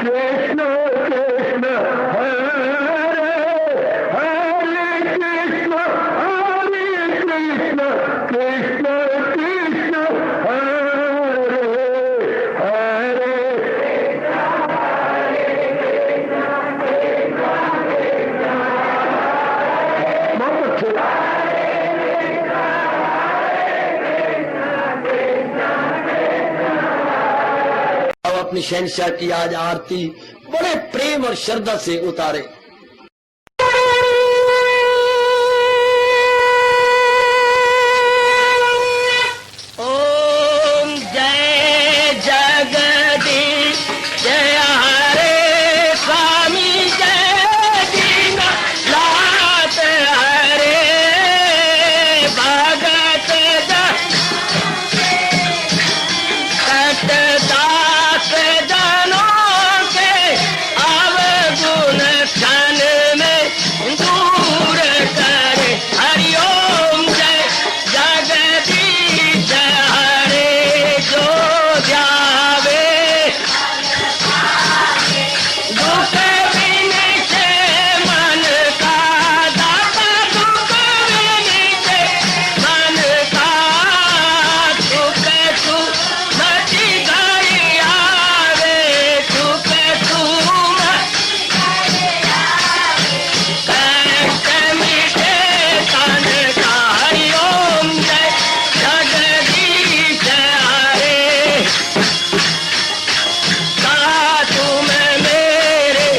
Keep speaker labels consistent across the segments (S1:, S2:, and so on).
S1: कृष्ण कृष्ण हरे हरे कृष्ण कृष्ण कृष्ण कृष्ण हरे हरे बहुत अच्छे। अब अपनी शहंशाह की आज आरती बड़े प्रेम और श्रद्धा से उतारे।
S2: ओम जय जगदीश जय हरे स्वामी जय दीनानाथ हरे भगत दास जनों के अवगुण क्षण में दूर करे। हरिओम जय जगदीश हरे जो ध्यावे दुख विनिचे मन का दाता दुख विनिचे मन का सुख तू मची गई आवे सुख तू कष्ट मिटे तन का। हरिओम जय जगदीश हरे कहा तुम मेरे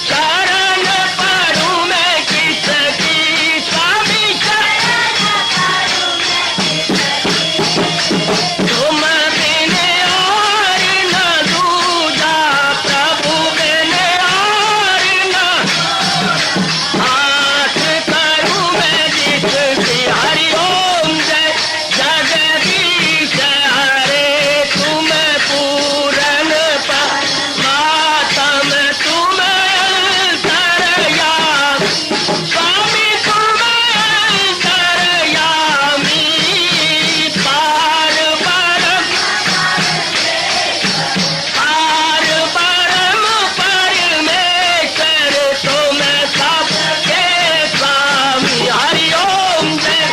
S2: शरण पड़ूं मैं किसकी स्वामी तुम बिन और न दूजा प्रभु बिन और न हाथ करूं मैं जिसकी। हरिओम जय जगदीश हरे तुम पूरन परमात्म तुम अंतर्यामी स्वामी तुम अंतर्यामी पार परम परमेश्वर तुम सबके स्वामी। हरिओम जय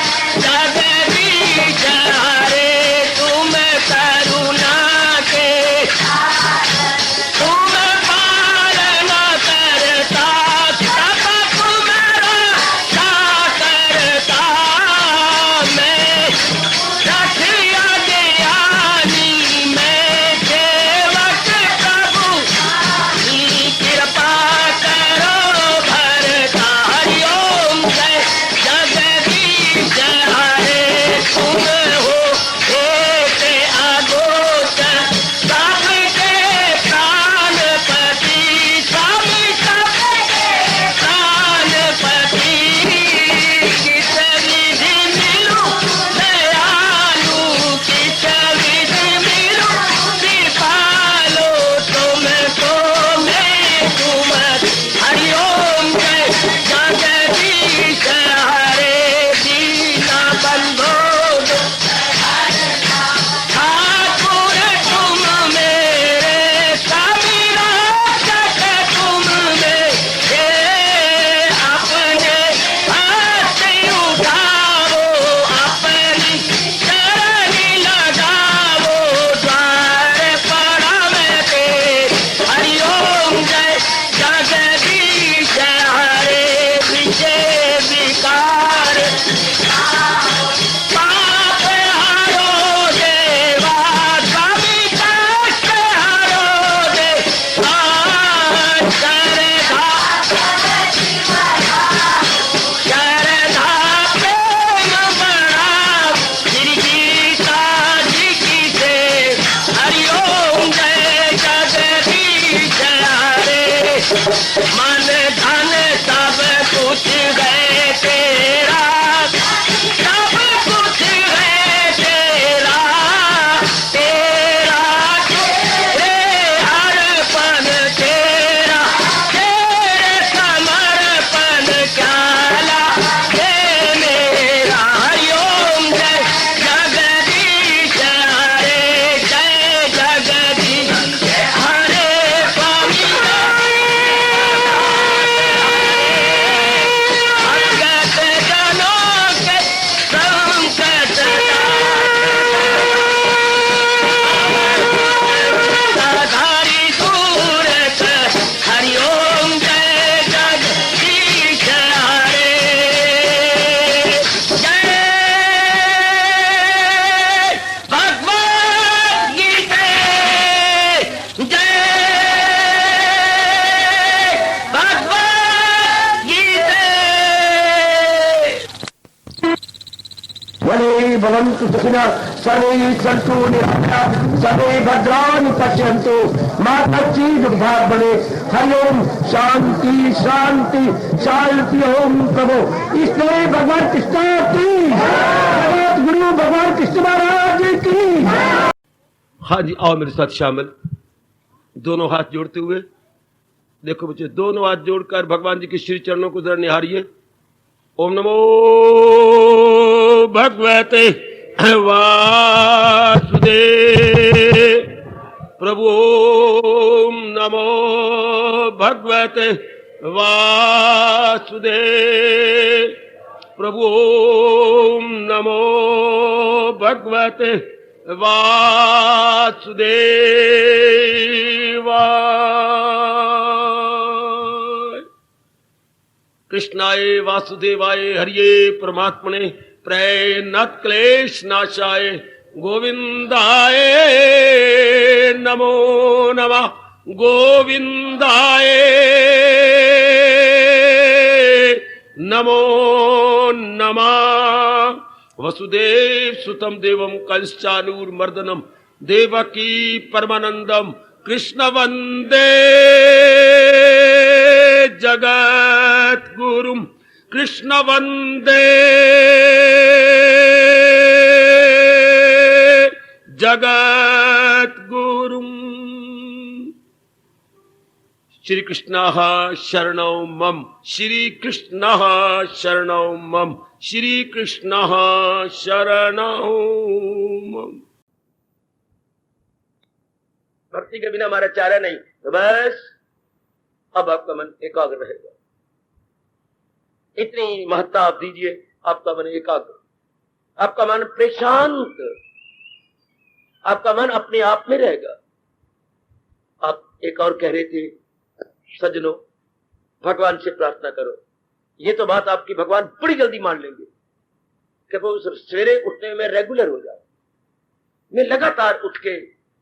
S2: जगदीश हरे तुम करुणा के तुम पालन करता सब तुम्हारा करता मैं रखिया ज्ञानी मैं सेवक प्रभु की कृपा करो भरता। हरिओम जय जगदीश हरे तुम हो एक अगोचर सबके प्राणपति स्वामी सबके प्राणपति किस विधि मिलूं दयालु किस विधि मिलूं कृपालो तुमको मैं तुम। हरिओम जय जगदीश हरे दीना बंधो ठाकुर तुम मेरे स्वामी रक्षक तुम मेरे अपने हाथ उठाओ अपनी शरण लगाओ द्वार पड़ा मैं तेरे। हरिओम जय जगदीश हरे विजय विकार पाप हरो देवा स्वामी कष्ट हरो देवा श्रद्धा प्रेम बढ़ाओ श्री गीता जी की से। हरिओम जय जगदीश हरे मन धन सब कुछ है तेरा सब कुछ है तेरा तेरा तेरे अर्पण तेरा तेरे समर्पण क्या लागे मेरा। हरिओम जय जगदीश हरे जय जगदीश हरे स्वामी
S1: भवन्तु सुखिनः सर्वे सन्तु निरामयाः सर्वे भद्राणि पश्यन्तु मा कश्चित् दुर्भाग् भवेत्। हरि ओम शांति शांति शांति। ओम प्रभु इसलिए भगवान कृष्ण की जगत गुरु भगवान कृष्ण महाराज की।
S3: हाँ जी, आओ मेरे साथ शामिल, दोनों हाथ जोड़ते हुए। देखो बच्चे, दोनों हाथ जोड़कर भगवान जी के श्री चरणों को जरा निहारिए। ओम नमो भगवते वासुदेव। प्रभु ओम नमो भगवते वासुदेव। प्रभु ओम नमो भगवते वासुदेवाय। कृष्णाय वासुदेवाय हरिये परमात्मने प्रणत क्लेश नाशाय गोविंदाय नमो नमः। गोविंदाय नमो नमः। वसुदेव सुतम देवम कंसचानूरमर्दनम देवकी परमानंदम कृष्ण वंदे जगत गुरुम। कृष्ण वंदे जगत गुरुम। श्री कृष्ण शरणौ मम। श्री कृष्ण शरणौ मम। श्री कृष्ण शरणौ मम।
S1: भक्ति के बिना हमारा चारा नहीं। तो बस अब आपका मन एकाग्र रहेगा। इतनी महत्ता आप दीजिए, आपका मन एकाग्र, आपका मन प्रशांत, आपका मन अपने आप में रहेगा। आप एक और कह रहे थे, सज्जनों भगवान से प्रार्थना करो। ये तो बात आपकी भगवान बड़ी जल्दी मान लेंगे कि वो सवेरे उठने में रेगुलर हो जाए। मैं लगातार उठ के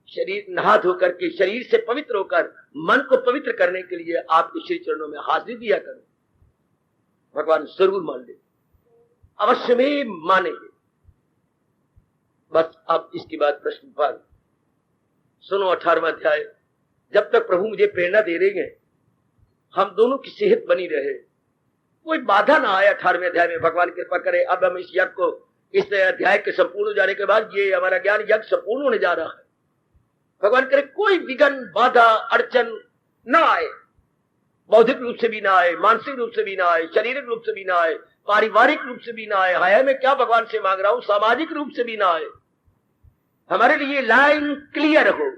S1: शरीर नहा धो करके शरीर से पवित्र होकर मन को पवित्र करने के लिए आपके श्री चरणों में हाजिरी दिया करो। भगवान जरूर मान लेंगे, अवश्य में मानेंगे। बस अब इसके बाद प्रश्न भाग सुनो। 18वां अध्याय। जब तक प्रभु मुझे प्रेरणा दे रहे हैं, हम दोनों की सेहत बनी रहे, कोई बाधा ना आए। 18वें अध्याय में भगवान कृपा करे। अब हम इस यज्ञ को, इस अध्याय के संपूर्ण हो जाने के बाद ये हमारा ज्ञान यज्ञ संपूर्ण होने जा रहा है। भगवान करे कोई विघ्न बाधा अड़चन ना आए, बौद्धिक रूप से भी ना आए, मानसिक रूप से भी ना आए, शारीरिक रूप से भी ना आए, पारिवारिक रूप से भी ना आए। हाय मैं क्या भगवान से मांग रहा हूं, सामाजिक रूप से भी ना आए। हमारे लिए लाइन क्लियर हो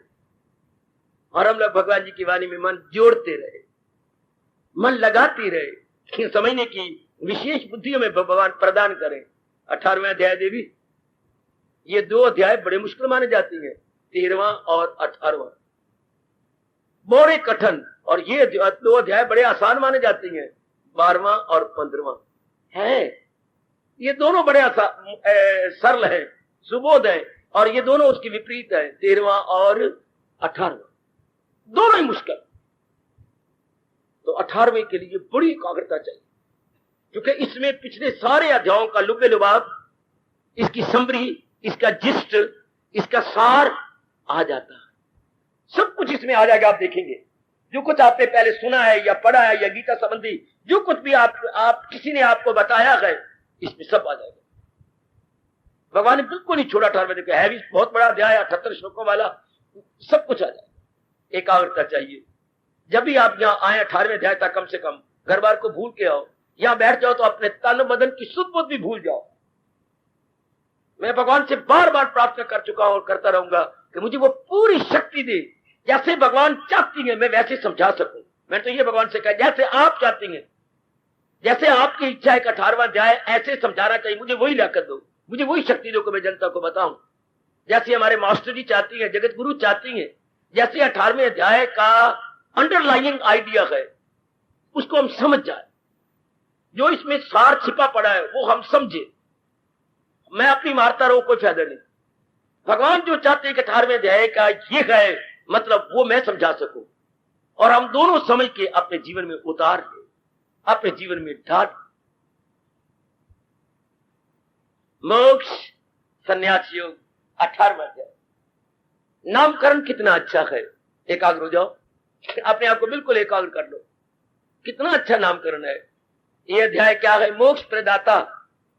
S1: और हम लोग भगवान जी की वाणी में मन जोड़ते रहे, मन लगाते रहे, समझने की विशेष बुद्धियों में भगवान प्रदान करें। 18वां अध्याय देवी, ये दो अध्याय बड़े मुश्किल माने जाती हैं, 13वां और 18वां बड़े कठिन, और ये दो अध्याय बड़े आसान माने जाती हैं, 12वां और 15वां है। ये दोनों बड़े सरल हैं, सुबोध हैं, और ये दोनों उसके विपरीत हैं, 13वां और 18वां दोनों ही मुश्किल। तो 18वें के लिए बड़ी एकाग्रता चाहिए, क्योंकि इसमें पिछले सारे अध्यायों का लुब्बे लुबाब, इसकी समरी, इसका जिस्ट, इसका सार आ जाता है। सब कुछ इसमें आ जाएगा। आप देखेंगे जो कुछ आपने पहले सुना है या पढ़ा है या गीता संबंधी जो कुछ भी आप किसी ने आपको बताया है, इसमें सब आ जाएगा। भगवान ने बिल्कुल नहीं छोड़ा। 18वें है भी बहुत बड़ा अध्याय, 78 श्लोकों वाला, सब कुछ आ जाएगा। एकाग्रता चाहिए। जब भी आप यहाँ आए 18वें अध्याय तक, कम से कम घर बार को भूल के आओ। यहाँ बैठ जाओ तो अपने तन बदन की सुध बुद्ध भी भूल जाओ। मैं भगवान से बार बार प्रार्थना कर चुका हूं और करता रहूंगा कि मुझे वो पूरी शक्ति दे, जैसे भगवान चाहती है मैं वैसे समझा सकूं। मैं तो ये भगवान से कहा, जैसे आप चाहती हैं, जैसे आपकी इच्छा है कि 18वां अध्याय ऐसे समझाना चाहिए, मुझे वही लाकर दो, मुझे वही शक्ति दो कि मैं जनता को बताऊं। जैसे हमारे मास्टर जी चाहती है, जगत गुरु चाहती है, जैसे 18वें अध्याय का अंडरलाइंग आइडिया है उसको हम समझ जाए, जो इसमें सार छिपा पड़ा है वो हम समझे। मैं अपनी मारता रहूं, कोई फायदा नहीं। भगवान जो चाहते हैं कि 18वें अध्याय का ये है मतलब, वो मैं समझा सकूं और हम दोनों समझ के अपने जीवन में उतार ले, अपने जीवन में ढाल। मोक्ष संन्यास योग 18वां अध्याय। नामकरण कितना अच्छा है। एकाग्र हो जाओ, अपने आप को बिल्कुल एकाग्र कर लो। कितना अच्छा नामकरण है। ये अध्याय क्या है? मोक्ष प्रदाता,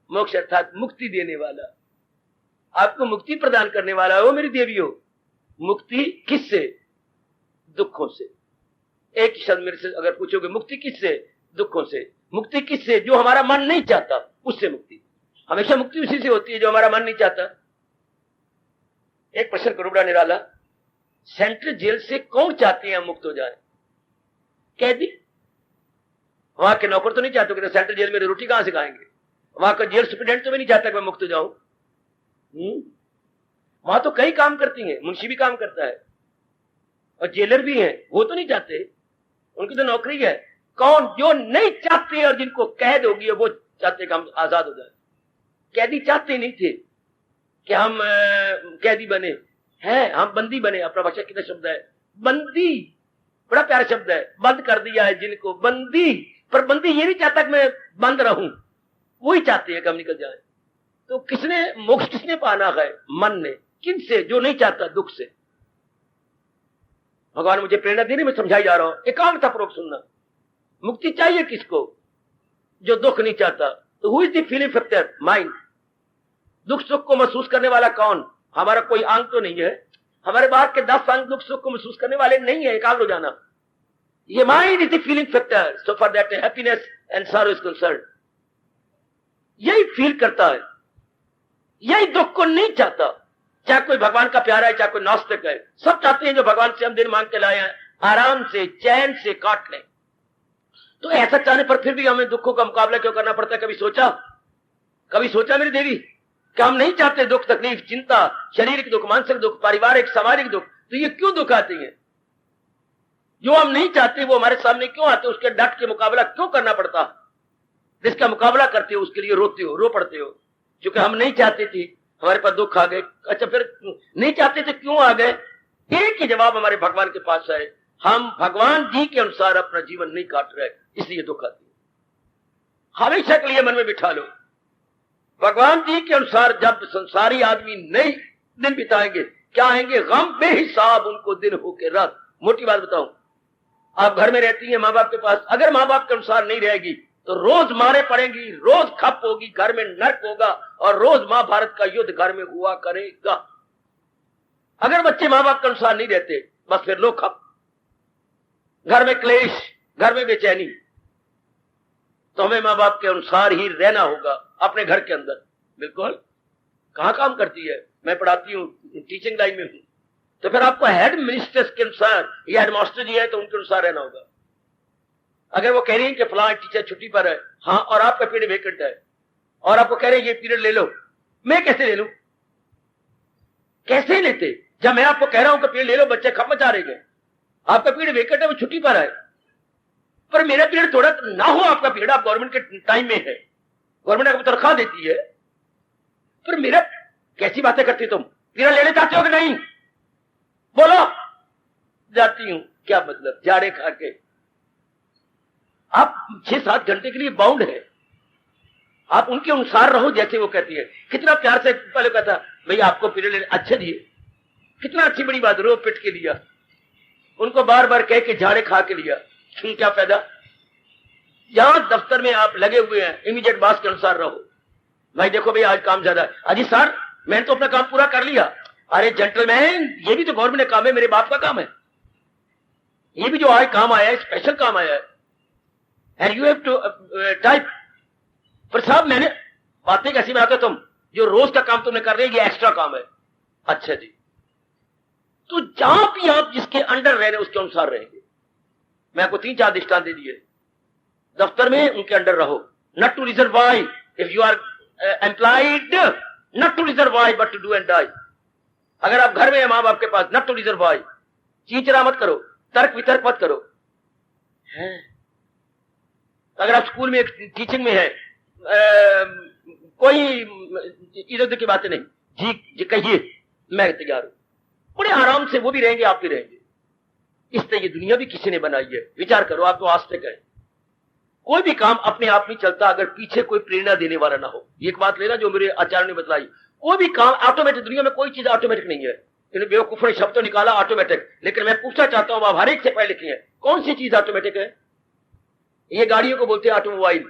S1: मोक्ष अर्थात मुक्ति देने वाला, आपको मुक्ति प्रदान करने वाला है। वो मेरी देवियों, मुक्ति किससे? दुखों से। एक ही शब्द मेरे से अगर पूछोगे मुक्ति किससे? दुखों से। मुक्ति किससे? जो हमारा मन नहीं चाहता उससे मुक्ति। हमेशा मुक्ति उसी से होती है जो हमारा मन नहीं चाहता। एक प्रश्न करो बड़ा निराला, सेंट्रल जेल से कौन चाहते हैं मुक्त हो जाए? कैदी। वहां के नौकर तो नहीं चाहते कि सेंट्रल जेल में रोटी कहां से खाएंगे। वहां का जेल सुप्रिटेंडेंट तो भी नहीं चाहता कि मैं मुक्त हो जाऊं। वहां तो कई काम करती हैं, मुंशी भी काम करता है और जेलर भी है, वो तो नहीं चाहते, उनकी तो नौकरी है। कौन? जो नहीं चाहते और जिनको कैद होगी वो चाहते कि हम आजाद हो जाए। कैदी चाहते नहीं थे कि हम कैदी बने हैं, हम बंदी बने। अपना भाषा कितना शब्द है बंदी, बड़ा प्यारा शब्द है। बंद कर दिया है जिनको बंदी, पर बंदी ये नहीं चाहता कि मैं बंद रहूं, वो ही चाहते हैं कि हम निकल जाए। तो किसने मोक्ष किसने पाना है? मन ने। किनसे? जो नहीं चाहता, दुख से। भगवान मुझे प्रेरणा देने में समझाई जा रहा हूं, एकाग्रता पूर्वक सुनना। मुक्ति चाहिए किसको? जो दुख नहीं चाहता। तो who is the feeling factor? Mind. दुख सुख को महसूस करने वाला कौन? हमारा कोई अंग तो नहीं है, हमारे बाहर के 10 अंग दुख सुख को महसूस करने वाले नहीं है। एकाग्र हो जाना। ये mind is the feeling factor, so for that happiness and sorrow is concerned. यही फील करता है, यही दुख को नहीं चाहता। चाहे कोई भगवान का प्यारा है, चाहे कोई नास्तिक है, सब चाहते हैं जो भगवान से हम दिन मांग के लाए हैं आराम से चैन से काट लें। तो ऐसा चाहने पर फिर भी हमें दुखों का मुकाबला क्यों करना पड़ता है? कभी सोचा मेरी देवी कि हम नहीं चाहते दुख तकलीफ चिंता, शारीरिक दुख, मानसिक दुख, पारिवारिक सामाजिक दुख, तो ये क्यों दुख आते हैं? जो हम नहीं चाहते वो हमारे सामने क्यों आते? उसके डट के मुकाबला क्यों करना पड़ता? जिसका मुकाबला करते हो उसके लिए रोते हो, रो पड़ते हो, क्योंकि हम नहीं चाहते थे, हमारे पास दुख आ गए। अच्छा, फिर नहीं चाहते थे क्यों आ गए? एक ही जवाब हमारे भगवान के पास है, हम भगवान जी के अनुसार अपना जीवन नहीं काट रहे, इसलिए दुख आती है। हमेशा के लिए मन में बिठा लो, भगवान जी के अनुसार जब संसारी आदमी नई दिन बिताएंगे, क्या आएंगे? गम बेहिसाब उनको दिन हो के रात। मोटी बात बताऊं, आप घर में रहती हैं माँ बाप के पास, अगर माँ बाप के अनुसार नहीं रहेगी तो रोज मारे पड़ेंगी, रोज खप होगी, घर में नर्क होगा और रोज महाभारत का युद्ध घर में हुआ करेगा। अगर बच्चे माँ बाप के अनुसार नहीं रहते, बस फिर लो खप, घर में क्लेश, घर में बेचैनी। तो हमें माँ बाप के अनुसार ही रहना होगा अपने घर के अंदर। बिल्कुल। कहां काम करती है? मैं पढ़ाती हूं, टीचिंग लाइन में हूं, तो फिर आपको हेड मिनिस्टर्स के अनुसार, या हेडमास्टर जी है तो उनके अनुसार रहना होगा। अगर वो कह रही है कि फलां टीचर छुट्टी पर है, हाँ, और आपका पीरियड वेकेंट है, और आपको कह रहे हैं ये पीरियड ले लो, मैं कैसे ले लूं? कैसे लेते? जब मैं आपको कह रहा हूं कि पीरियड ले लो, बच्चे खप मचा रहे हैं, आपका पीरियड वेकेंट है, वो छुट्टी पर है, पर मेरा पीरियड थोड़ा ना हो, आपका पीरियड आप गवर्नमेंट के टाइम में है, गवर्नमेंट आपको तनख्वाह देती है, पर मेरा, कैसी बातें करती तुम? पीरियड लेने चाहते हो कि नहीं? बोलो। जाती हूं, क्या मतलब? जाड़े खा के आप 6-7 घंटे के लिए बाउंड है, आप उनके अनुसार रहो जैसे वो कहती है। कितना प्यार से पहले कहता, भैया आपको पीरियड लेने, अच्छा दिए, कितना अच्छी बड़ी बात, रो पिट के लिया, उनको बार बार कह के झाड़े खा के लिया, क्या फायदा? जहां दफ्तर में आप लगे हुए हैं, इमीडिएट बॉस के अनुसार रहो। भाई देखो भाई आज काम ज्यादा है, अजी सर मैंने तो अपना काम पूरा कर लिया। अरे जेंटलमैन, ये भी तो गवर्नमेंट का काम है, मेरे बाप का काम है, ये भी जो आज काम आया है स्पेशल काम आया है, and you have to type. पर साहब मैंने, बातें कैसी बनाते तुम? जो रोज का काम तुमने कर रहे हो ये एक्स्ट्रा काम है। अच्छा जी, तो जहां भी आप जिसके अंडर रह रहे हैं उसके अनुसार रहेंगे। मैं आपको 3-4 दृष्टांत दे दिए। दफ्तर में उनके अंडर रहो, not to reason why, if you are employed not to reason why but to do and die. अगर आप घर में है मां बाप के पास, नॉट टू रिजर्व वाई, चीचरा मत करो, तर्क वितर्क मत करो। है अगर आप स्कूल में टीचिंग में है, कोई इधर उधर की बातें नहीं, जी कहिए मैं तैयार हूं, बड़े आराम से वो भी रहेंगे आप भी रहेंगे। इस तरह ये दुनिया भी किसी ने बनाई है। विचार करो, आप तो आस्तिक है, कोई भी काम अपने आप नहीं चलता अगर पीछे कोई प्रेरणा देने वाला ना हो। एक बात लेना जो मेरे आचार्य ने बतलाई, कोई भी काम ऑटोमेटिक, दुनिया में कोई चीज ऑटोमेटिक नहीं है। इन बेवकूफों ने शब्द तो निकाला ऑटोमेटिक, लेकिन मैं पूछना चाहता हूं, आप हर एक से पढ़े लिखे हैं, कौन सी चीज ऑटोमेटिक है? ये गाड़ियों को बोलते हैं ऑटोमोबाइल,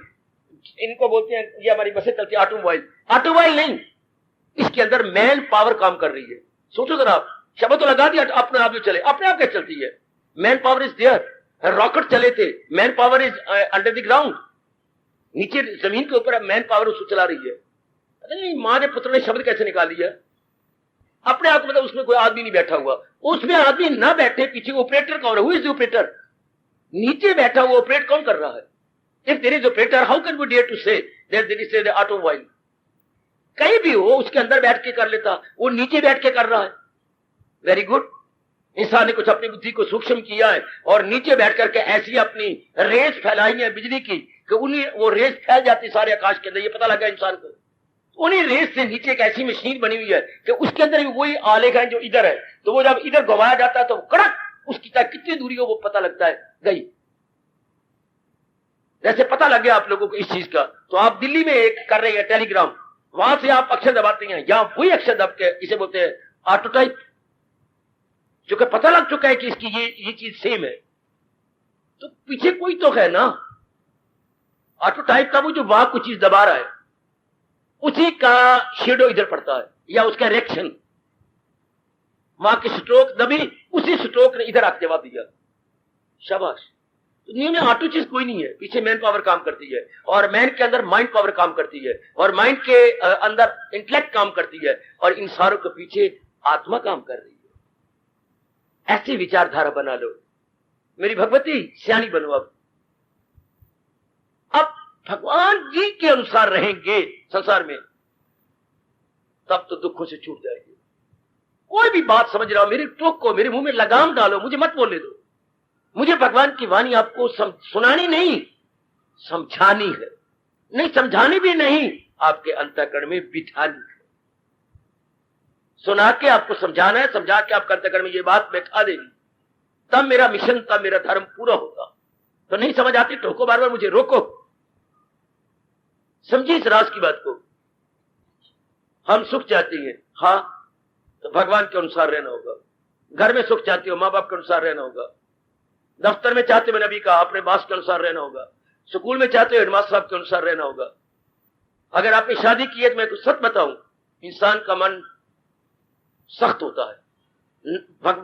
S1: इनको बोलते हैं, ये हमारी बसें चलती है ऑटोमोबाइल। ऑटोमोबाइल नहीं, इसके अंदर मैन पावर काम कर रही है। सोचो जरा, आप शब्द तो लगा दिया, अपने आप जो चले, अपने आप क्या चलती है? Man power is there. Rocket चले थे, man power is under the ground, नीचे जमीन के ऊपर मैन पावर उसको चला रही है। नहीं, माँ ने पुत्र ने शब्द कैसे निकाल लिया अपने आप? मतलब उसमें कोई आदमी नहीं बैठा हुआ, उसमें आदमी ना बैठे, पीछे ऑपरेटर कौन है? Who is the operator? नीचे बैठा हुआ ऑपरेट कौन कर रहा है? If there is operator, how can we dare to say that there is the automobile? कहीं भी हो, उसके अंदर बैठ के कर लेता, वो नीचे बैठ के कर रहा है। वेरी गुड, इंसान ने कुछ अपनी बुद्धि को सूक्ष्म किया है और नीचे बैठ करके ऐसी अपनी रेस फैलाई है बिजली की कि उन्हीं वो रेस फैल जाती सारे आकाश के अंदर। ये पता लगा इंसान को, उन्हीं रेस से नीचे एक ऐसी मशीन बनी हुई है कि उसके अंदर भी वही आलेख है जो इधर है, तो वो जब इधर घुमाया जाता है तो कड़क उसकी तक कितनी दूरी हो वो पता लगता है गई। जैसे पता लग गया आप लोगों को इस चीज का, तो आप दिल्ली में एक कर रहे हैं टेलीग्राम, वहां से आप अक्षर दबाते हैं, या वही अक्षर दब के इसे बोलते हैं ऑटोटाइप, जो कि पता लग चुका है कि इसकी ये चीज सेम है। तो पीछे कोई तो है ना। ऑटोटाइप का वो जो वहां कुछ चीज दबा रहा है, उसी का शेडो इधर पड़ता है, या उसका रिएक्शन, वहां की स्ट्रोक दबी, उसी स्ट्रोक ने इधर आके जवाब दिया। शाबाश। दुनिया में ऑटो चीज कोई नहीं है, पीछे मैन पावर काम करती है, और मैन के अंदर माइंड पावर काम करती है, और माइंड के अंदर इंटेलेक्ट काम करती है, और इन सारों के पीछे आत्मा काम कर रही है। ऐसी विचारधारा बना लो। मेरी भगवती सियानी बनो। अब भगवान जी के अनुसार रहेंगे संसार में, तब तो दुखों से छूट जाएंगे। कोई भी बात समझ रहा हो, मेरे टोक को, मेरे मुंह में लगाम डालो, मुझे मत बोलने दो। मुझे भगवान की वाणी आपको सुनानी नहीं, समझानी है। नहीं समझानी भी नहीं, आपके अंतःकरण में बिठानी है। सुना के आपको समझाना है, समझा के आपके अंतःकरण में ये बात बैठा देनी, तब मेरा मिशन, तब मेरा धर्म पूरा होगा। तो नहीं समझ आती, टोको, बार बार मुझे रोको। समझिए इस राज की बात को। हम सुख चाहते हैं, हाँ, तो भगवान के अनुसार रहना होगा। घर में सुख चाहते हो, माँ बाप के अनुसार रहना होगा। दफ्तर में चाहते हो, मैंने अभी कहा, अपने बॉस के अनुसार रहना होगा। स्कूल में चाहते हो, हेडमास्टर साहब के अनुसार रहना होगा। अगर आपने शादी की है तो मैं कुछ सच बताऊं, इंसान का मन सख्त होता है,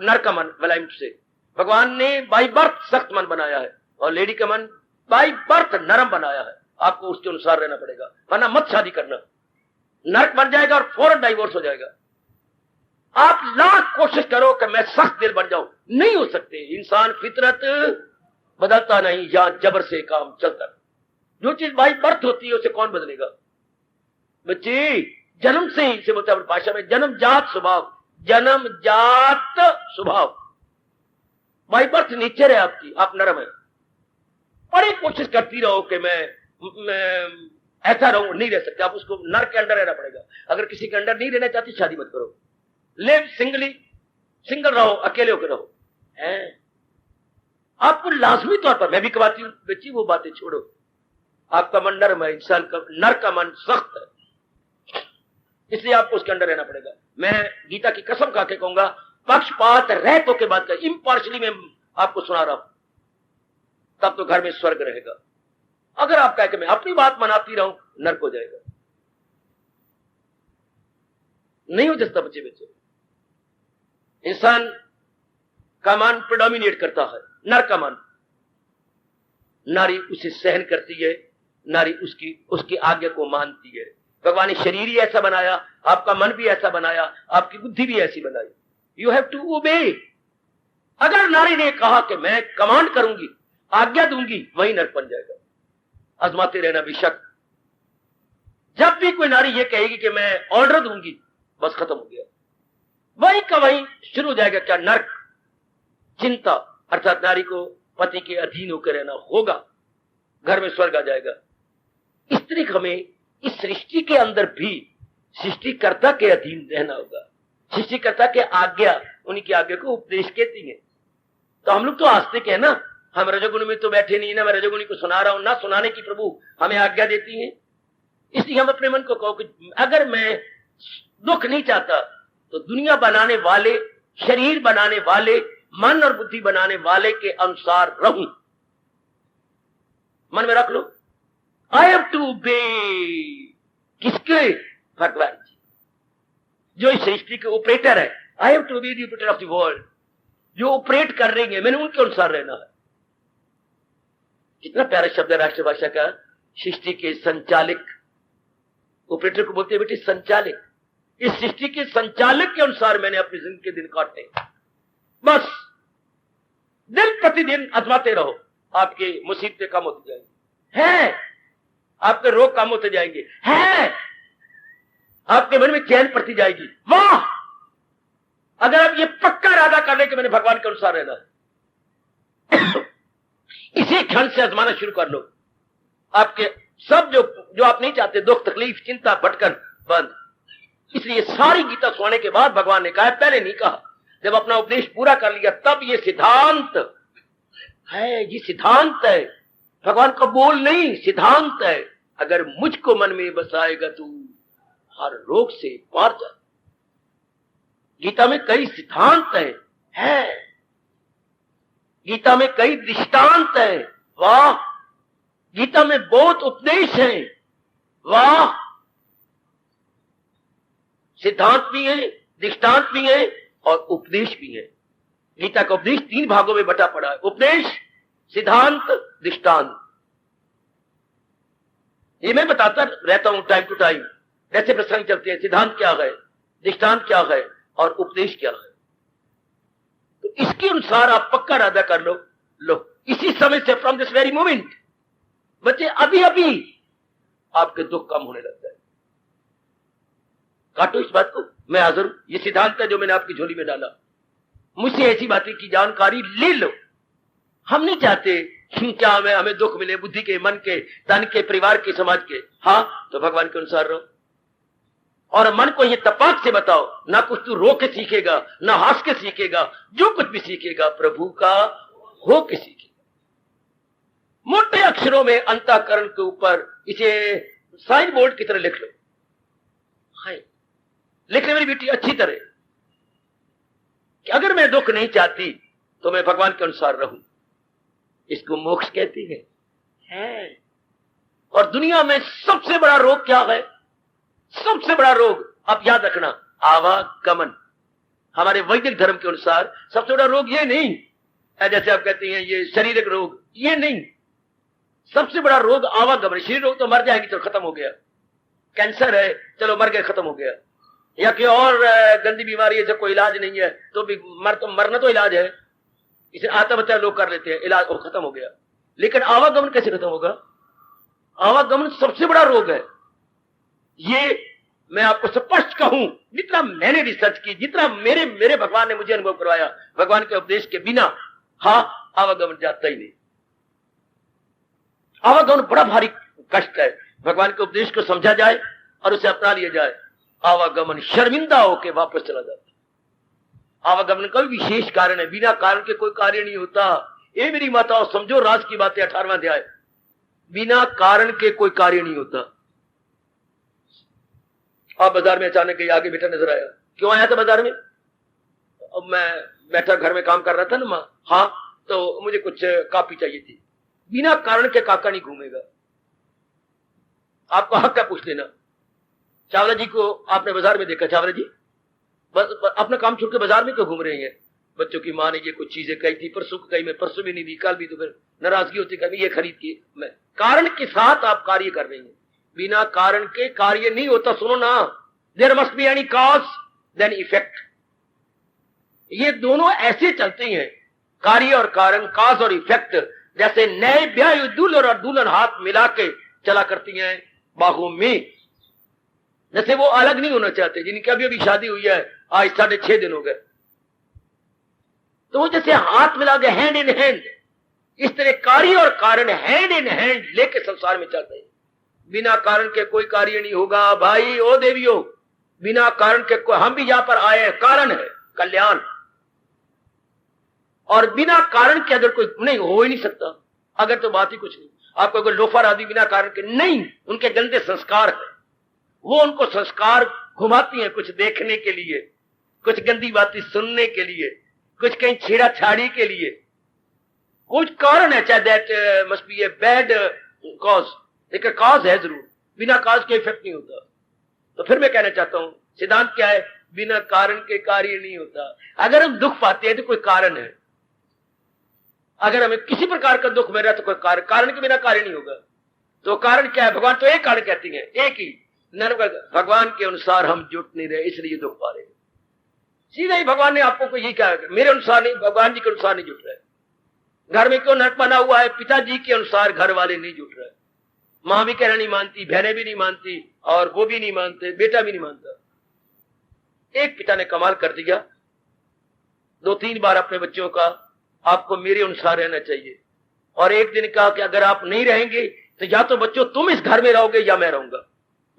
S1: नर का मन वलाइम से। भगवान ने बाई बर्थ सख्त मन बनाया है, और लेडी का मन बाई बर्थ नरम बनाया है। आपको उसके अनुसार रहना पड़ेगा, वरना मत शादी करना, नर्क बन जाएगा और फौरन डाइवोर्स हो जाएगा। आप लाख कोशिश करो कि मैं सख्त दिल बन जाऊं, नहीं हो सकते। इंसान फितरत बदलता नहीं, या जबर से काम चलता। जो चीज बाई बर्थ होती है उसे कौन बदलेगा? बच्चे जन्म से ही, से बोलते हैं भाषा में, जन्म जात स्वभाव, जन्म जात स्वभाव, बाई बर्थ नेचर है आपकी, आप नरम है। बड़ी कोशिश करती रहो कि मैं ऐसा रहूं, नहीं रह सकते आप। उसको नर के अंडर रहना पड़ेगा। अगर किसी के अंडर नहीं रहना चाहती, शादी मत करो, लिव सिंगली, सिंगल रहो, अकेले होकर रहो। आपको लाजमी तौर पर, मैं भी कहती हूं बच्ची वो बातें छोड़ो, आपका मन नरम है, इंसान का नर का मन सख्त है, इसलिए आपको उसके अंदर रहना पड़ेगा। मैं गीता की कसम खा के कहूंगा, पक्षपात रहतो के बात कर, इम्पार्शली मैं आपको सुना रहा हूं, तब तो घर में स्वर्ग रहेगा। अगर आप कह के मैं अपनी बात मनाती रहूं, नर्क हो जाएगा। नहीं हो जस्ता बच्चे बच्चे। इंसान का मन प्रेडोमिनेट करता है, नर का मन। नारी उसे सहन करती है, नारी उसकी आज्ञा को मानती है। भगवान ने शरीर ही ऐसा बनाया, आपका मन भी ऐसा बनाया, आपकी बुद्धि भी ऐसी बनाई। You have to obey. अगर नारी ने कहा कि मैं कमांड करूंगी, आज्ञा दूंगी, वही नर्क बन जाएगा। आजमाते रहना बेशक। जब भी कोई नारी ये कहेगी कि मैं ऑर्डर दूंगी, बस खत्म हो गया, वही का वही शुरू हो जाएगा क्या? नर्क। चिंता, अर्थात नारी को पति के अधीन होकर रहना होगा, घर में स्वर्ग आ जाएगा। स्त्री हमें इस सृष्टि के अंदर भी सृष्टिकर्ता के अधीन रहना होगा। सृष्टिकर्ता के आज्ञा, उन्हीं की आज्ञा को उपदेश कहती है। तो हम लोग तो आस्तिक है ना, हम रजोगुण में तो बैठे नहीं ना, मैं रजोगुणी को सुना रहा हूं ना, सुनाने की प्रभु हमें आज्ञा देती है। इसलिए हम अपने मन को कहो कि अगर मैं दुख नहीं चाहता तो दुनिया बनाने वाले, शरीर बनाने वाले, मन और बुद्धि बनाने वाले के अनुसार रहूं। मन में रख लो, आई हैव टू बे किसके? भगवान जी, जो इस सृष्टि के ऑपरेटर है। I have to be the operator of the world, जो ऑपरेट कर रहे हैं, मैंने उनके अनुसार रहना है। कितना प्यारा शब्द है राष्ट्रभाषा का, सृष्टि के संचालक। ऑपरेटर को बोलते हैं बेटे संचालक। इस सृष्टि के संचालक के अनुसार मैंने अपनी जिंदगी के दिन काटे। बस दिन प्रतिदिन आजमाते रहो, आपकी मुसीबतें कम होती जाएंगी, है आपके रोग कम होते जाएंगे, है आपके मन में चैन पड़ती जाएगी। वाह, अगर आप ये पक्का इरादा कर ले कि मैंने भगवान के अनुसार रहना है, इसी क्षण से आजमाना शुरू कर लो। आपके सब जो आप नहीं चाहते, दुख, तकलीफ, चिंता, भटकन बंद। इसलिए सारी गीता सुनाने के बाद भगवान ने कहा, पहले नहीं कहा, जब अपना उपदेश पूरा कर लिया तब ये सिद्धांत है, ये सिद्धांत है, भगवान का बोल नहीं, सिद्धांत है। अगर मुझको मन में बसाएगा तू हर रोग से पार जा। गीता में कई सिद्धांत है, गीता में कई दृष्टांत है। वाह, गीता में बहुत उपदेश है। वाह, सिद्धांत भी है, दृष्टांत भी है और उपदेश भी है। गीता का उपदेश 3 भागों में बटा पड़ा है, उपदेश, सिद्धांत, दृष्टांत। ये मैं बताता रहता हूं टाइम टू टाइम, जैसे प्रसंग चलते हैं, सिद्धांत क्या है, दृष्टांत क्या है और उपदेश क्या है। तो इसके अनुसार आप पक्का इरादा कर लो इसी समय से, फ्रॉम दिस वेरी मोमेंट, बच्चे अभी अभी आपके दुख कम होने लगता है। काटो इस बात को, मैं हाजिर हूं। ये सिद्धांत है जो मैंने आपकी झोली में डाला। मुझसे ऐसी बातें की जानकारी ले लो। हम नहीं चाहते क्या हमें दुख मिले, बुद्धि के, मन के, तन के, परिवार के, समाज के। हाँ, तो भगवान के अनुसार रहो और मन को ये तपाक से बताओ, ना कुछ तू रो के सीखेगा, ना हंस के सीखेगा, जो कुछ भी सीखेगा प्रभु का हो के सीखेगा। मोटे अक्षरों में अंतःकरण के ऊपर इसे साइन बोर्ड की तरह लिख लो। हाय, लिख ले मेरी बेटी अच्छी तरह कि अगर मैं दुख नहीं चाहती तो मैं भगवान के अनुसार रहूं। इसको मोक्ष कहती है। और दुनिया में सबसे बड़ा रोग क्या है? सबसे बड़ा रोग, आप याद रखना, आवागमन। हमारे वैदिक धर्म के अनुसार सबसे बड़ा रोग ये नहीं है, जैसे आप कहते हैं ये शारीरिक रोग, ये नहीं। सबसे बड़ा रोग आवागमन। शरीर रोग तो मर जाएंगे, तो खत्म हो गया। कैंसर है, चलो मर गए, खत्म हो गया। या कि और गंदी बीमारी है, जब कोई इलाज नहीं है तो भी मरना तो इलाज है, इसे आता बच्चा लोग कर लेते हैं, इलाज और खत्म हो गया। लेकिन आवागमन कैसे खत्म होगा? आवागमन सबसे बड़ा रोग है। ये मैं आपको स्पष्ट कहूं, जितना मैंने रिसर्च की, जितना मेरे भगवान ने मुझे अनुभव करवाया, भगवान के उपदेश के बिना आवागमन जाता ही नहीं। आवागमन बड़ा भारी कष्ट है। भगवान के उपदेश को समझा जाए और उसे अपना लिया जाए, आवागमन शर्मिंदा होकर वापस चला जाता। आवागमन का भी विशेष कारण है, बिना कारण के कोई कार्य नहीं होता। ये मेरी माताओं समझो राज की बातें, 18वां अध्याय। बिना कारण के कोई कार्य नहीं होता। आप बाजार में अचानक गई, आगे बेटा नजर आया। क्यों आया था बाजार में? अब मैं बैठा घर में काम कर रहा था ना माँ, हाँ, तो मुझे कुछ कॉपी चाहिए थी। बिना कारण के काका नहीं घूमेगा। आपको हक है पूछ लेना। चावला जी को आपने बाजार में देखा? चावला जी बस अपना काम छोड़ के बाजार में क्यों घूम रहे हैं? बच्चों की माँ ने ये कुछ चीजें कही थी, परसों को कही, मैं परसों भी नहीं दी, कल भी, तो फिर नाराजगी होती, कभी ये खरीद की। मैं कारण के साथ आप कार्य कर रहे हैं, बिना कारण के कार्य नहीं होता। सुनो ना, there must be any cause then effect. ये दोनों ऐसे चलते हैं, कार्य और कारण, कॉज और इफेक्ट। जैसे नए ब्याह दुल्हन और दुल्हन हाथ मिला के चला करती हैं बाहों में, जैसे वो अलग नहीं होना चाहते, जिनकी अभी अभी शादी हुई है, आज 6.5 दिन हो गए, तो वो जैसे हाथ मिला के हैंड इन हैंड, इस तरह कार्य और कारण हैंड इन हैंड लेके संसार में चलते हैं। बिना कारण के कोई कार्य नहीं होगा भाई। ओ देवियों, बिना कारण के कोई, हम भी यहां पर आए हैं, कारण है कल्याण, और बिना कारण के अगर कोई नहीं हो ही नहीं सकता। अगर तो बात ही कुछ नहीं। आपको अगर लोफर आदमी बिना कारण के नहीं, उनके गंदे संस्कार है, वो उनको संस्कार घुमाती हैं कुछ देखने के लिए, कुछ गंदी बातें सुनने के लिए, कुछ कहीं छेड़ा छाड़ी के लिए। कुछ कारण है, चाहे that must be a bad cause, लेकिन कॉज है जरूर, बिना कॉज के इफेक्ट नहीं होता। तो फिर मैं कहना चाहता हूं सिद्धांत क्या है, बिना कारण के कार्य नहीं होता। अगर हम दुख पाते हैं तो कोई कारण है, अगर हमें किसी प्रकार का दुख मिल रहा है तो कोई कारण के बिना कार्य नहीं होगा। तो कारण क्या है, भगवान तो एक कारण कहती है, एक ही, भगवान के अनुसार हम जुट नहीं रहे इसलिए दुख पा रहे। सीधा ही भगवान ने आपको को यही कहा, मेरे अनुसार नहीं, भगवान जी के अनुसार नहीं जुट रहे। घर में क्यों नरक बना हुआ है, पिताजी के अनुसार घर वाले नहीं जुट रहे। मां भी कहना नहीं मानती, बहनें भी नहीं मानती, और वो भी नहीं मानते, बेटा भी नहीं मानता। एक पिता ने कमाल कर दिया, 2-3 बार अपने बच्चों का आपको मेरे अनुसार रहना चाहिए, और एक दिन कहा कि अगर आप नहीं रहेंगे तो या तो बच्चों तुम इस घर में रहोगे या मैं रहूंगा।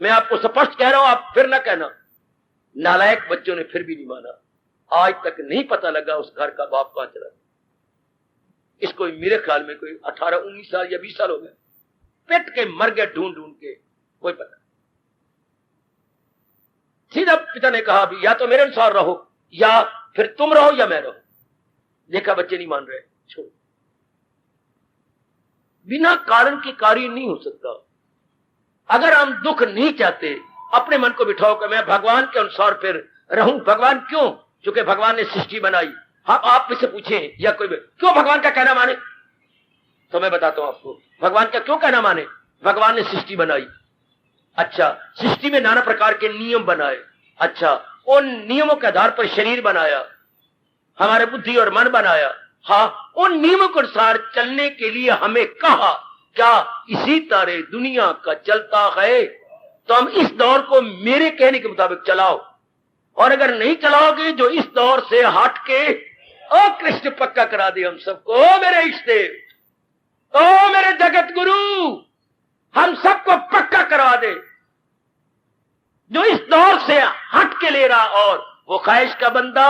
S1: मैं आपको स्पष्ट कह रहा हूं, आप फिर ना कहना। नालायक बच्चों ने फिर भी नहीं माना। आज तक नहीं पता लगा उस घर का बाप कहां चला। इसको मेरे ख्याल में कोई 18-19 साल या 20 साल हो गए, पिट के मर गए ढूंढ ढूंढ के, कोई पता। सीधा पिता ने कहा भी या तो मेरे अनुसार रहो या फिर तुम रहो या मैं रहूं। देखा बच्चे नहीं मान रहे, छोड़। बिना कारण के कार्य नहीं हो सकता। अगर हम दुख नहीं चाहते, अपने मन को बिठाओ कि मैं भगवान के अनुसार फिर रहूं। भगवान क्यों? क्योंकि भगवान ने सृष्टि बनाई। हाँ, आप मुझसे पूछें या कोई क्यों भगवान का कहना माने, तो मैं बताता हूं आपको भगवान का क्यों कहना माने। भगवान ने सृष्टि बनाई, अच्छा, सृष्टि में नाना प्रकार के नियम बनाए, अच्छा, उन नियमों के आधार पर शरीर बनाया, हमारे बुद्धि और मन बनाया। हाँ, उन नियमों के अनुसार चलने के लिए हमें कहा, क्या इसी तरह दुनिया का चलता है तो हम इस दौर को मेरे कहने के मुताबिक चलाओ, और अगर नहीं चलाओगे जो इस दौर से हट के ओ कृष्ण पक्का करा दे हम सबको। ओ मेरे इष्टदेव, ओ मेरे जगत गुरु, हम सबको पक्का करा दे जो इस दौर से हट के ले रहा, और वो ख्वाहिश का बंदा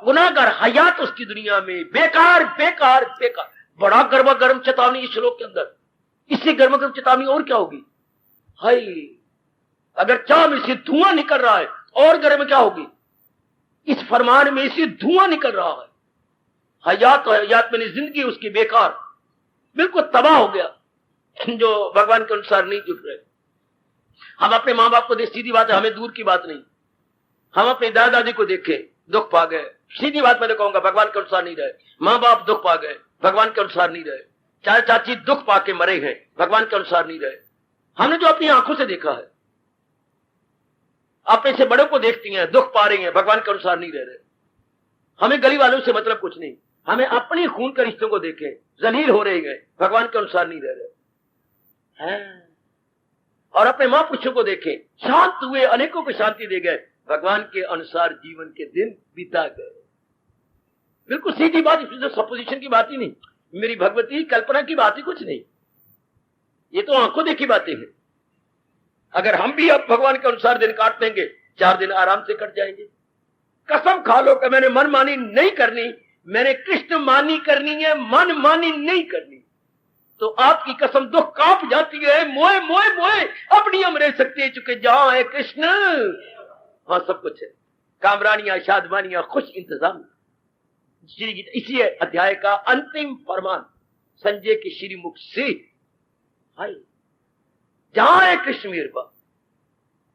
S1: गुनाहगार, हयात उसकी दुनिया में बेकार बेकार बेकार। बड़ा गर्मा गर्म चेतावनी इस श्लोक के अंदर। इससे गर्मा गर्म चेतावनी और क्या होगी? हाय, अगर चाह में से धुआं निकल रहा है और गर्म क्या होगी? इस फरमान में से धुआं निकल रहा है। हयात और हयात में जिंदगी उसकी बेकार, बिल्कुल तबाह हो गया जो भगवान के अनुसार नहीं जुट रहे। हम अपने माँ बाप को देख, सीधी बात है, हमें दूर की बात नहीं, हम अपने दादा दादी को देखे, दुख पा गए। सीधी बात मैं तो कहूंगा, भगवान के अनुसार नहीं रहे। माँ बाप दुख पा गए, भगवान के अनुसार नहीं रहे। चाचा चाची दुख पाके मरे हैं, भगवान के अनुसार नहीं रहे। हमने जो अपनी आंखों से देखा है, अपने से बड़ों को देखती हैं, दुख पा रही हैं, भगवान के अनुसार नहीं रह रहे। हमें गली वालों से मतलब कुछ नहीं, हमें अपने खून के रिश्तों को देखें, जलील हो रहे हैं, भगवान के अनुसार नहीं रह रहे हैं। और अपने महापुरुषों को देखें, शांत हुए, अनेकों को शांति दे गए, भगवान के अनुसार जीवन के दिन बिता गए। बिल्कुल सीधी बात, इसमें सपोजिशन की बात ही नहीं, मेरी भगवती कल्पना की बात ही कुछ नहीं, ये तो आंखों देखी बातें हैं। अगर हम भी अब भगवान के अनुसार दिन काट देंगे, 4 दिन आराम से कट जाएंगे। कसम खा लो कि मैंने मन मानी नहीं करनी, मैंने कृष्ण मानी करनी है, मन मानी नहीं करनी। तो आपकी कसम दुख कांप जाती है, मोए मोए मोए अब नहीं हम रह सकते, चुके जहां है कृष्ण वहां सब कुछ है, कामरानियां, शादमानियां, खुश इंतजाम। श्री गीता इसी अध्याय का अंतिम फरमान संजय के श्रीमुख से, हाय, जहां है कृष्ण मेरे पास,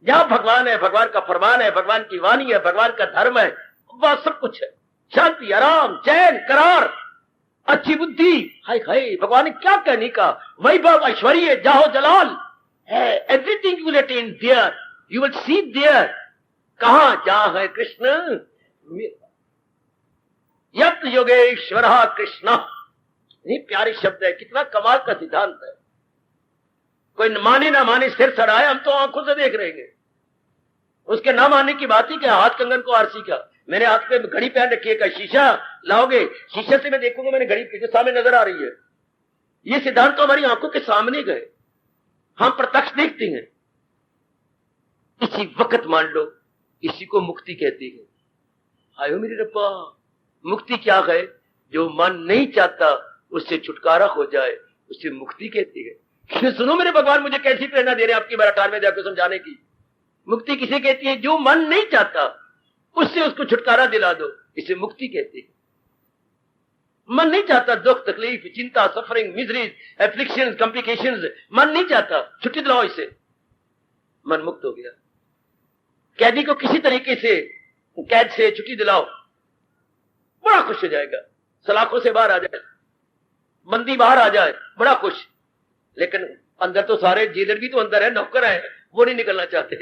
S1: जहां भगवान है, भगवान का फरमान है, भगवान की वाणी है, भगवान का धर्म है, वह सब कुछ है। शांति, आराम, चैन, करार, अच्छी बुद्धि। हाय हाय, भगवान ने क्या कहने का, वैभव, ऐश्वर्य, जाहो जलाल है, everything you will attain there, you will see there. कहां? जहां है कृष्ण। यत योगेश्वर कृष्ण, कितनी प्यारी शब्द है, कितना कमाल का सिद्धांत है। कोई माने ना माने, सिर सड़ाए, हम तो आंखों से देख रहे हैं। उसके ना मानने की बात ही क्या, हाथ कंगन को आरसी का। मैंने हाथ पे घड़ी पहन रखी है, का शीशा लाओगे, शीशे से मैं देखूंगा, मैंने घड़ी जो सामने नजर आ रही है। ये सिद्धांत तो हमारी आंखों के सामने गए, हम प्रत्यक्ष देखते हैं। इसी वक्त मान लो, इसी को मुक्ति कहती है। आयो मेरे रब्बा, मुक्ति क्या है? जो मन नहीं चाहता उससे छुटकारा हो जाए, उससे मुक्ति कहती है। सुनो मेरे भगवान, मुझे कैसी प्रेरणा दे रहे हैं आपकी बार 98 जाकर समझाने की। मुक्ति किसे कहती है? जो मन नहीं चाहता उससे उसको छुटकारा दिला दो, इसे मुक्ति कहते हैं। मन नहीं चाहता, दुख तकलीफ चिंता सफरिंग मिजरीज एफ्लिक्शंस कॉम्प्लिकेशंस, मन नहीं चाहता, छुट्टी दिलाओ इसे, मन मुक्त हो गया। कैदी को किसी तरीके से कैद से छुट्टी दिलाओ, बड़ा खुश हो जाएगा, सलाखों से बाहर आ जाए, बंदी बाहर आ जाए, बड़ा खुश। लेकिन अंदर तो सारे जेलर भी तो अंदर है, नौकर है, वो नहीं निकलना चाहते,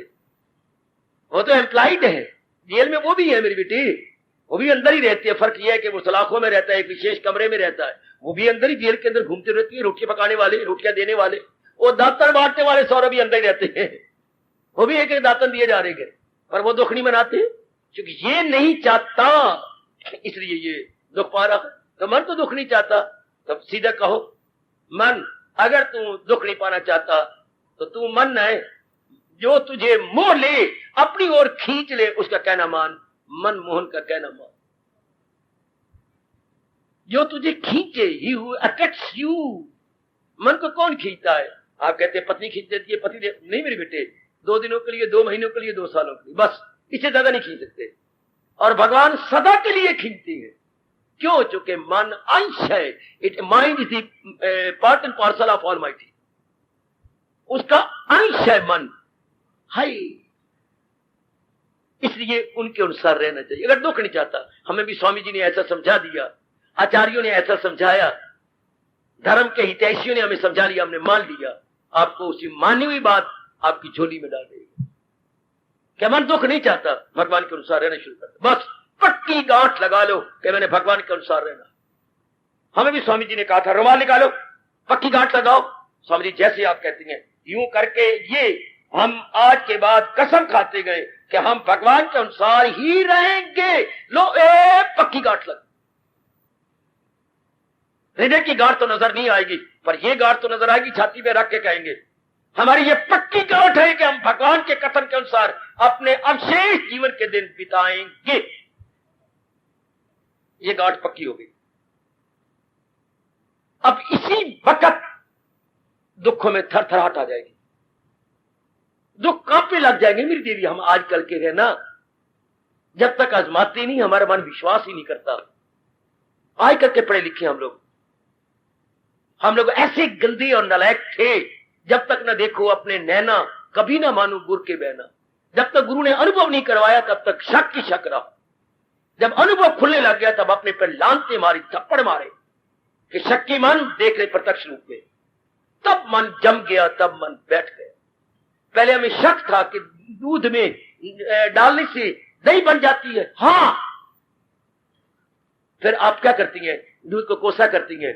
S1: वो तो एम्प्लॉयड है जेल में, वो भी है मेरी बेटी, वो भी अंदर ही रहती है। फर्क यह है कि वो सलाखों में रहता है, एक विशेष कमरे में रहता है, वो भी अंदर ही जेल के अंदर घूमते रहती है, रोटियां पकाने वाले, रोटियां देने वाले, वो दातन बांटने वाले सौरभ भी अंदर ही रहते हैं, वो भी एक एक दातन दिए जा रहे हैं, पर वो दुख नहीं मनाते क्योंकि ये नहीं चाहता, इसलिए ये दुख पा रहा। तो मन तो दुख नहीं चाहता, तब सीधा कहो मन, अगर तू दुख नहीं पाना चाहता तो तू मन है जो तुझे मोह ले, अपनी ओर खींच ले, उसका कहना मान, मन मोहन का कहना मान। जो तुझे खींचे, ही हु अट्रैक्ट्स यू। मन को कौन खींचता है? आप कहते हैं पत्नी खींच देती है, पति नहीं मेरे बेटे, 2 दिनों के लिए, 2 महीनों के लिए, 2 सालों के लिए, बस, इससे ज्यादा नहीं खींच सकते। और भगवान सदा के लिए खींचती है। क्यों? चूंकि मन अंश है, it mind is the part and parcel of almighty, उसका अंश है मन, हाय, इसलिए उनके अनुसार रहना चाहिए। अगर दुख नहीं चाहता, हमें भी स्वामी जी ने ऐसा समझा दिया, आचार्यों ने ऐसा समझाया, धर्म के हितैषियों ने हमें समझा लिया, हमने मान लिया, आपको उसी मानी हुई बात आपकी झोली में डाल देगी। क्या मन दुख नहीं चाहता? भगवान के अनुसार रहना शुरू कर, बस पक्की गांठ लगा लो कि मैंने भगवान के अनुसार रहना। हमें भी स्वामी जी ने कहा था रुमाल निकालो, पक्की गांठ लगाओ। स्वामी जी जैसे आप कहती हैं यूं करके ये हम आज के बाद कसम खाते गए कि हम भगवान के अनुसार ही रहेंगे। लो पक्की गांठ लग, हृदय की गांठ तो नजर नहीं आएगी, पर यह गांठ तो नजर आएगी, छाती पे रख के कहेंगे हमारी ये पक्की गांठ है कि हम भगवान के कथन के अनुसार अपने अवशेष जीवन के दिन बिताएंगे। ये गांठ पक्की हो गई। अब इसी वक्त दुखों में थरथराहट आ जाएगी, दुख कांपने लग जाएंगे मेरी देवी। हम आजकल के हैं ना, जब तक आजमाते नहीं हमारा मन विश्वास ही नहीं करता। आजकल के पढ़े लिखे हम लोग ऐसे गंदे और नालायक थे, जब तक न देखो अपने नैना, कभी ना मानो गुर के बहना। जब तक गुरु ने अनुभव नहीं करवाया तब तक शक की शक रहा। जब अनुभव खुलने लग गया तब अपने पर लानते मारी, थप्पड़ मारे कि शक्की मन देख रहे प्रत्यक्ष रूप में। तब मन जम गया, तब मन बैठ गया। पहले हमें शक था कि दूध में डालने से दही बन जाती है, हाँ, फिर आप क्या करती हैं? दूध को कोसा करती हैं,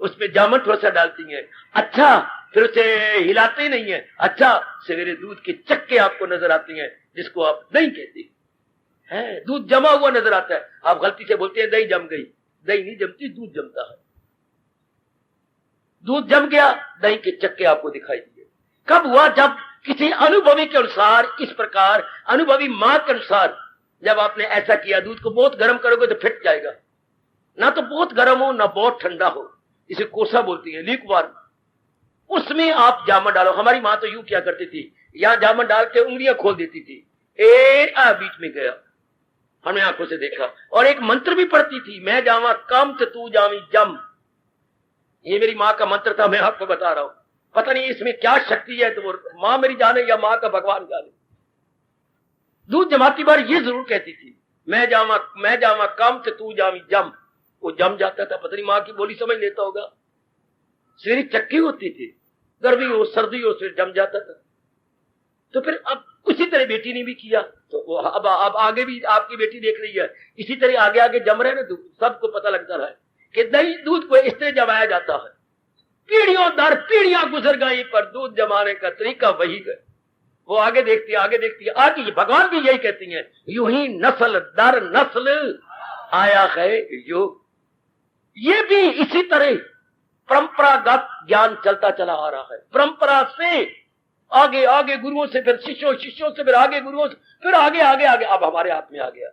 S1: उसमें जामुन थोड़ा सा डालती हैं, अच्छा, फिर उसे हिलाते ही नहीं है, अच्छा, सवेरे दूध के चक्के आपको नजर आती हैं, जिसको आप दही कहती है। दूध जमा हुआ नजर आता है, आप गलती से बोलते हैं दही जम गई। दही नहीं जमती, दूध जमता है। दूध जम गया, दही के चक्के आपको दिखाई दिए। कब हुआ? जब किसी अनुभवी के अनुसार, इस प्रकार अनुभवी मां के अनुसार जब आपने ऐसा किया। दूध को बहुत गर्म करोगे तो फिट जाएगा, ना तो बहुत गर्म हो ना बहुत ठंडा हो, इसे कोसा बोलती है, लीकवार्म। उसमें आप जामुन डालो। हमारी मां तो यूं क्या करती थी, यहां जामुन डाल के उंगलियां खोल देती थी, बीच में गया, हमने आंखों से देखा। और एक मंत्र भी पढ़ती थी, मैं जावा कम तो तू जावी जम। ये मेरी मां का मंत्र था, मैं आपको बता रहा हूं। पता नहीं इसमें क्या शक्ति है, तो वो मां मेरी जाने या मां का भगवान जाने। दूध जमाती बार ये जरूर कहती थी, मैं जावा कम तो तू जावी जम। वो जम जाता था, पता नहीं मां की बोली समझ लेता होगा। सवेरे चक्की होती थी, गर्मी हो सर्दी हो, फिर जम जाता था। तो फिर अब उसी तरह बेटी ने भी किया, तो वो अब आगे भी आपकी बेटी देख रही है, इसी तरह आगे आगे जम रहे ना दूध। सबको पता लगता रहा कि दही दूध को इस तरह जमाया जाता है। पीढ़ियों दर पीढ़ियां गुजर गई, पर दूध जमाने का तरीका वही है। वो आगे देखती है, आगे देखती है। आज भगवान भी यही कहती हैं, यूं ही नस्ल दर नस्ल आया है योग। ये भी इसी तरह परंपरागत ज्ञान चलता चला आ रहा है। परंपरा से आगे आगे गुरुओं से, फिर शिष्यों, शिष्यों से फिर आगे गुरुओं से, फिर आगे आगे आगे, अब हमारे हाथ में आ गया।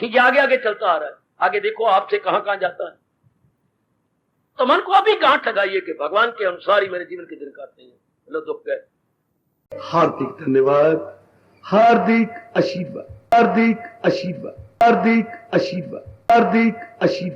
S1: ये आगे आगे चलता आ रहा है। आगे देखो आपसे कहां कहां जाता है। तो मन को अभी गांठ लगाइए कि भगवान के अनुसार ही मेरे जीवन के दिन काटते हैं। लो दुख गए।
S3: हार्दिक धन्यवाद। हार्दिक आशीर्वाद, हार्दिक आशीर्वाद, हार्दिक आशीर्वाद, हार्दिक आशीर्वाद।